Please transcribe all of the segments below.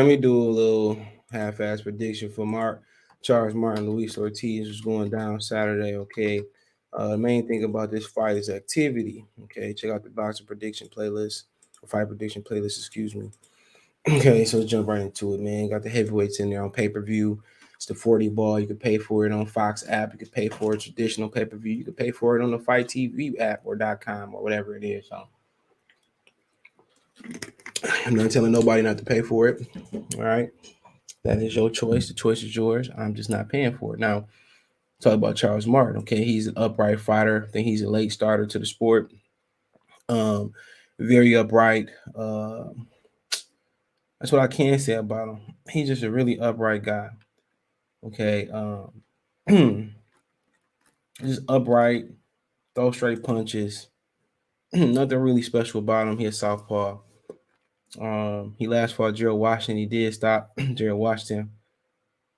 Let me do a little half-ass prediction for Charles Martin, Luis Ortiz was going down Saturday. Okay, the main thing about this fight is activity. Okay, check out the boxing prediction playlist or fight prediction playlist. Excuse me. Okay, so let's jump right into it, man. Got the heavyweights in there on pay-per-view. It's the 40 ball. You can pay for it on Fox app. You can pay for it traditional pay-per-view. You can pay for it on the Fight TV app or .com or whatever it is. So I'm not telling nobody not to pay for it. All right. That is your choice. The choice is yours. I'm just not paying for it. Now, talk about Charles Martin. Okay, he's an upright fighter. I think he's a late starter to the sport. Um, very upright. That's what I can say about him. He's just a really upright guy. Okay, just upright, throw straight punches. Nothing really special about him. He's southpaw. He last fought Gerald Washington. He did stop Gerald Washington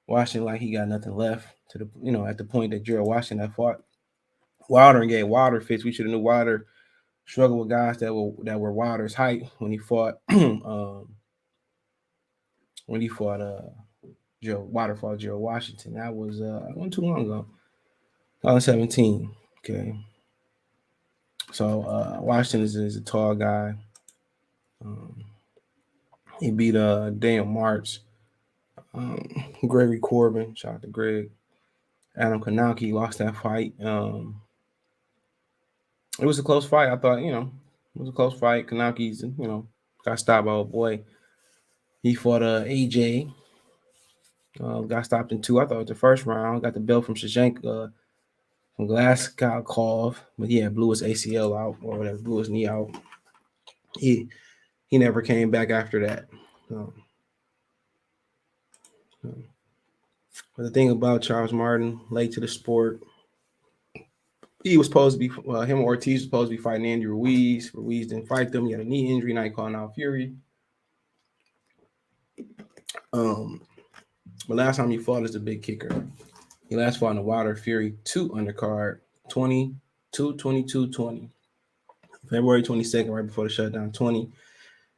like he got nothing left to the at the point that Gerald Washington had fought Wilder and gave Wilder fits. We should have knew Wilder struggled with guys that were Wilder's height when he fought when he fought Wilder fought Gerald Washington. That was wasn't too long ago. 2017. Okay. So Washington is a tall guy. Um, he beat Daniel Marks, Gregory Corbin, shout out to Greg. Adam Kanaki lost that fight. It was a close fight. I thought, it was a close fight. Kanaki's, got stopped by old boy. He fought AJ. Got stopped in 2. I thought it was the first round. Got the belt from Shashenko, from Glaskov, but yeah, blew his ACL out or whatever, blew his knee out. He never came back after that. But the thing about Charles Martin, late to the sport, he was supposed to be him and Ortiz was supposed to be fighting Andy Ruiz. Ruiz didn't fight them. He had a knee injury. Now he calling out Fury. But last time he fought is the big kicker. He last fought in the Wilder Fury 2 undercard, 22-22-20. February 22nd, right before the shutdown, 20.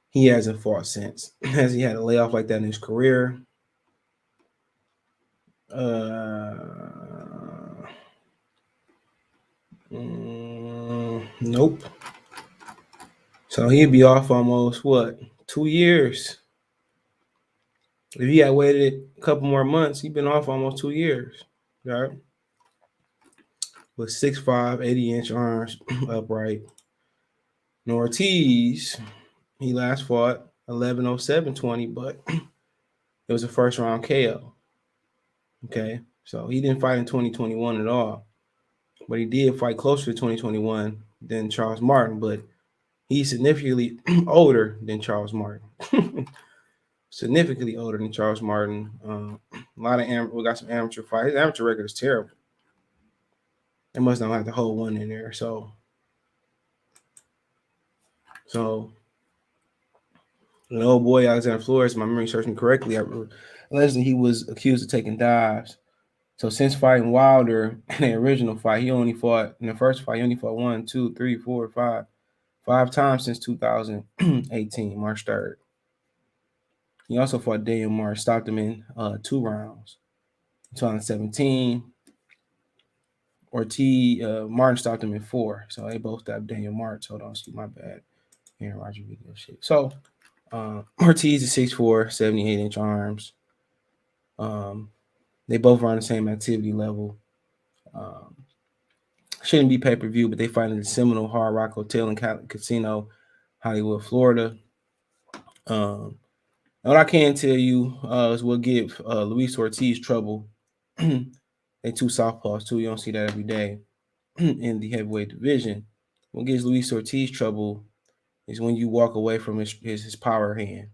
He hasn't fought since. Has he had a layoff like that in his career? Nope. So he'd be off almost 2 years. If he had waited a couple more months, he'd been off almost 2 years. Right? With 6'5", 80-inch arms, upright. And Ortiz, he last fought 11-07-20, but it was a first round KO. Okay, so he didn't fight in 2021 at all, but he did fight closer to 2021 than Charles Martin, but he's significantly older than Charles Martin. Significantly older than Charles Martin. A lot of we got some amateur fights. His amateur record is terrible. They must not have to hold one in there. So an old boy Alexander Flores, my memory serves me correctly, allegedly he was accused of taking dives. So since fighting Wilder in the original fight, he only fought in the first fight. He only fought 1, 2, 3, 4, 5 times since 2018, March 3rd. He also fought Daniel Martin, stopped him in 2 rounds. 2017, Martin stopped him in 4. So they both stopped Daniel Martin. Hold on, excuse my bad. Aaron Rodgers video shit. So Ortiz is 6'4", 78-inch arms. They both are on the same activity level. Shouldn't be pay-per-view, but they fight in the Seminole Hard Rock Hotel and Casino, Hollywood, Florida. And what I can tell you is what give Luis Ortiz trouble. They 2 southpaws too. You don't see that every day in the heavyweight division. What gives Luis Ortiz trouble is when you walk away from his power hand.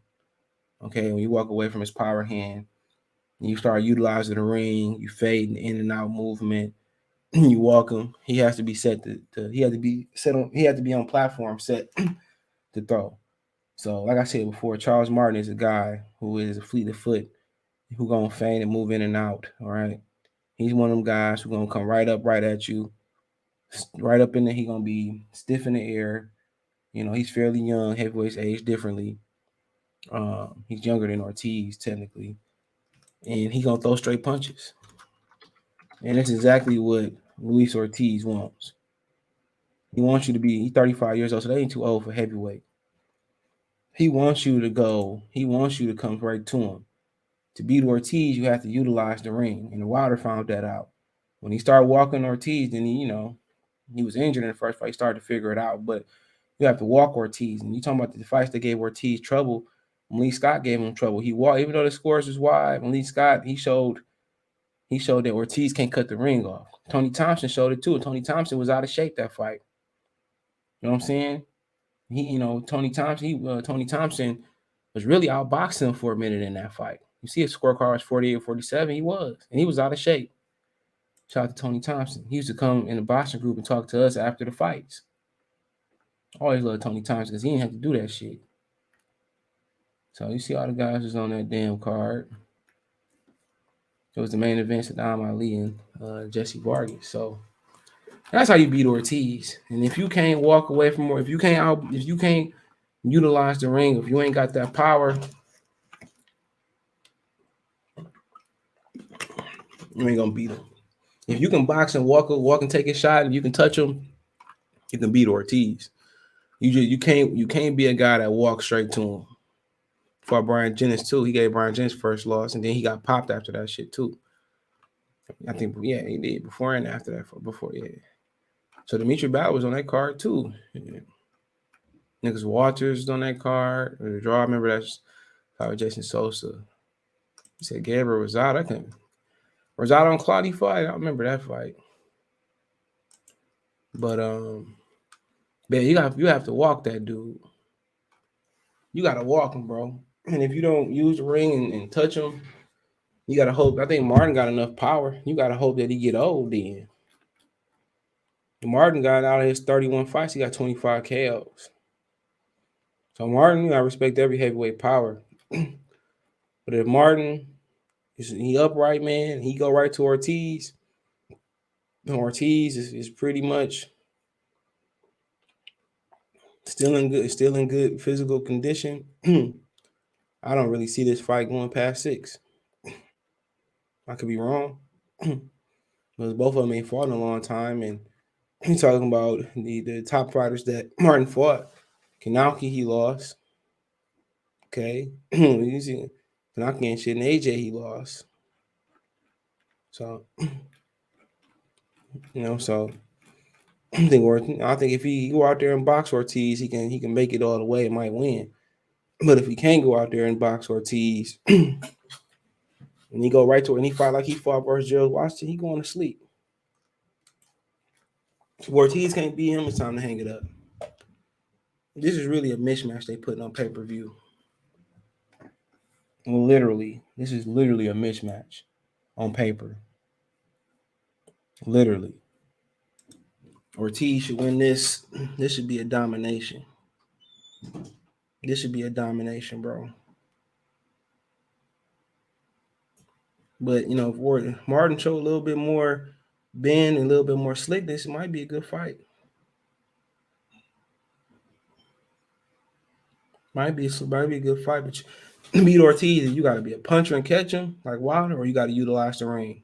Okay, when you walk away from his power hand, and you start utilizing the ring, you fade in and out movement. You walk him. He has to be set he had to be set on. He had to be on platform set to throw. So, like I said before, Charles Martin is a guy who is a fleet of foot, who gonna feign and move in and out. All right, he's one of them guys who gonna come right up, right at you, right up in there. He gonna be stiff in the air. He's fairly young. Heavyweights age differently. He's younger than Ortiz technically, and he gonna throw straight punches. And that's exactly what Luis Ortiz wants. He wants you to be. He's 35 years old, so they ain't too old for heavyweight. He wants you to go. He wants you to come right to him. To beat Ortiz, you have to utilize the ring, and Wilder found that out. When he started walking Ortiz, then he was injured in the first fight. He started to figure it out, but you have to walk Ortiz. And you talking about the fights that gave Ortiz trouble. When Lee Scott gave him trouble, he walked, even though the scores was wide. When Lee Scott, he showed that Ortiz can't cut the ring off. Tony Thompson showed it too. Tony Thompson was out of shape that fight. You know what I'm saying? Tony Thompson was really outboxing him for a minute in that fight. You see his scorecard was 48-47. He was, and he was out of shape. Shout out to Tony Thompson. He used to come in the boxing group and talk to us after the fights. Always love Tony Thompson because he didn't have to do that shit. So you see all the guys was on that damn card. It was the main event, Saddam Ali and Jesse Vargas. So that's how you beat Ortiz. And if you can't walk away from, if you can't utilize the ring, if you ain't got that power, you ain't gonna beat him. If you can box and walk and take a shot, and you can touch him, you can beat Ortiz. You can't be a guy that walks straight to him. For Brian Jennings too, he gave Brian Jennings first loss, and then he got popped after that shit too. I think he did before and after that. Before So Dimitri Battle was on that card too. Yeah. Nicholas Walters on that card. The draw, I remember that's how Jason Sosa. He said Gabriel Rosado. Rosado and Claudio fight. I remember that fight. But man, you have to walk that dude. You gotta walk him, bro. And if you don't use the ring and touch him, you gotta hope. I think Martin got enough power. You gotta hope that he get old then. Martin got out of his 31 fights, he got 25 KOs. So Martin, you gotta respect every heavyweight power. But if Martin he upright, man, he go right to Ortiz. And Ortiz is pretty much still in good physical condition. I don't really see this fight going past 6. I could be wrong. Because both of them ain't fought in a long time. And he's talking about the top fighters that Martin fought. Kanauki, he lost. Okay. You see, Kanauki ain't shit. And AJ, he lost. So, so I think if he go out there and box Ortiz, he can make it all the way and might win. But if he can't go out there and box Ortiz, and he go right to it and he fight like he fought versus Gerald Washington, he going to sleep. If Ortiz can't beat him, it's time to hang it up. This is really a mismatch they putting on pay-per-view. Literally, this is literally a mismatch on paper. Literally. Ortiz should win this. This should be a domination. This should be a domination, bro. But, if Martin showed a little bit more bend and a little bit more slickness, it might be a good fight. Might be a good fight, but you beat Ortiz, you got to be a puncher and catch him like Wilder, or you got to utilize the ring.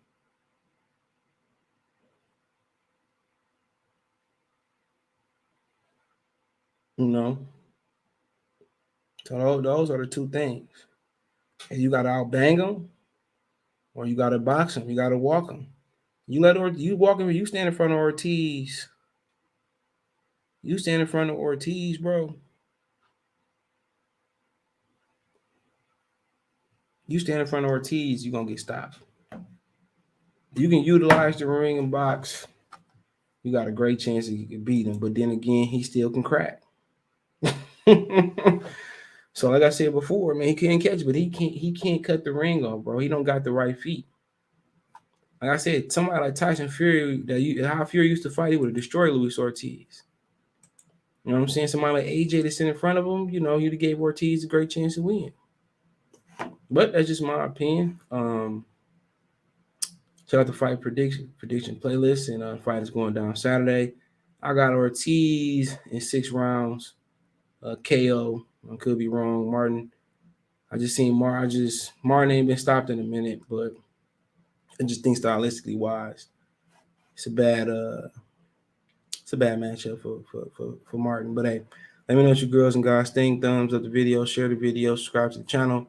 So those are the two things. And you got to outbang him, or you got to box him. You got to walk him. You walk him. You stand in front of Ortiz. You stand in front of Ortiz, bro. You stand in front of Ortiz, you're gonna get stopped. You can utilize the ring and box. You got a great chance that you can beat him, but then again, he still can crack. So, like I said before, man, he can't catch, but he can't cut the ring off, bro. He don't got the right feet. Like I said, somebody like Tyson Fury, how Fury used to fight, he would have destroyed Luis Ortiz. You know what I'm saying? Somebody like AJ that's in front of him, you'd have gave Ortiz a great chance to win. But that's just my opinion. Shout out to fight prediction playlist, and fight is going down Saturday. I got Ortiz in 6 rounds, KO. I could be wrong. Martin I just seen Martin ain't been stopped in a minute, but I just think stylistically wise, it's a bad it's a bad matchup for Martin. But hey, let me know what you girls and guys think. Thumbs up the video, share the video, subscribe to the channel,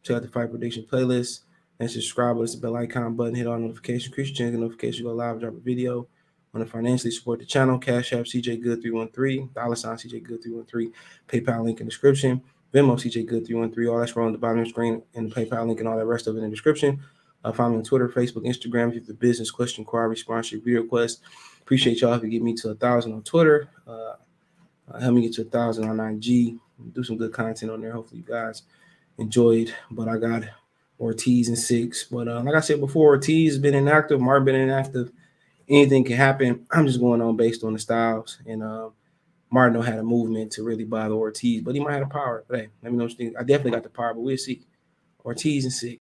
check out the fight prediction playlist, and subscribe with the bell icon button. Hit all notifications, increase your chance notification. Go live, drop a video. Want to financially support the channel? Cash App CJ Good 313, $ CJ Good 313, PayPal link in the description. Venmo CJ Good 313. All that's wrong at the bottom of the screen, and the PayPal link and all that rest of it in the description. Follow me on Twitter, Facebook, Instagram. If you have a business question, inquiry, sponsorship, video request. Appreciate y'all if you get me to 1,000 on Twitter. Help me get to 1,000 on IG. Do some good content on there. Hopefully you guys enjoyed. But I got Ortiz in 6. But like I said before, Ortiz has been inactive. Mark been inactive. Anything can happen. I'm just going on based on the styles. And Martin don't have a movement to really bother Ortiz, but he might have the power. But hey, let me know what you think. I definitely got the power, but we'll see. Ortiz in 6.